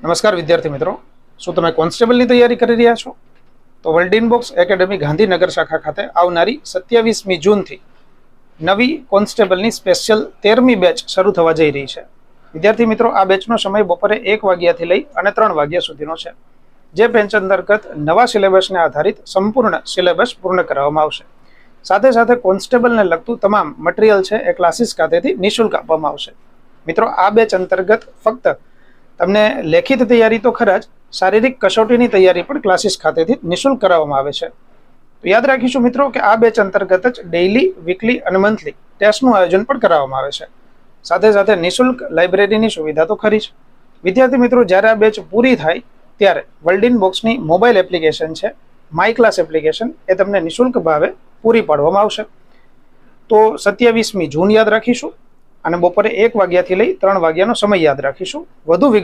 નમસ્કાર વિદ્યાર્થી મિત્રો, શું તમે કોન્સ્ટેબલની તૈયારી કરી રહ્યા છો? તો વર્લ્ડ ઇનબોક્સ એકેડમી ગાંધીનગર શાખા ખાતે આવનારી 27મી જૂનથી નવી કોન્સ્ટેબલની સ્પેશિયલ 13મી બેચ શરૂ થવા જઈ રહી છે. વિદ્યાર્થી મિત્રો, આ બેચનો સમય બપોરે 1 વાગ્યાથી લઈ અને 3 વાગ્યા સુધીનો છે. જે બેચ અંતર્ગત નવા સિલેબસને આધારિત સંપૂર્ણ સિલેબસ પૂર્ણ કરવામાં આવશે. સાથે સાથે કોન્સ્ટેબલને લગતું તમામ મટીરિયલ છે એ ક્લાસીસ ખાતેથી નિઃશુલ્ક આપવામાં આવશે. મિત્રો, આ બેચ અંતર્ગત ફક્ત તમને લેખિત તૈયારી તો ખરા જ, શારીરિક કસોટીની તૈયારી પણ ક્લાસીસ ખાતેથી નિઃશુલ્ક કરાવવામાં આવે છે. તો યાદ રાખીશું મિત્રો કે આ બેચ અંતર્ગત જ ડેઇલી, વીકલી અને મંથલી ટેસ્ટનું આયોજન પણ કરાવવામાં આવે છે. સાથે સાથે નિઃશુલ્ક લાઇબ્રેરીની સુવિધા તો ખરી જ. વિદ્યાર્થી મિત્રો, જ્યારે આ બેચ પૂરી થાય ત્યારે વર્લ્ડ ઇનબોક્સની મોબાઈલ એપ્લિકેશન છે, માય ક્લાસ એપ્લિકેશન, એ તમને નિઃશુલ્ક ભાવે પૂરી પાડવામાં આવશે. તો 27મી જૂન યાદ રાખીશું અને બપોરે 1 વાગ્યાથી લઈ 3 વાગ્યાનો સમય યાદ રાખીશું. વધુ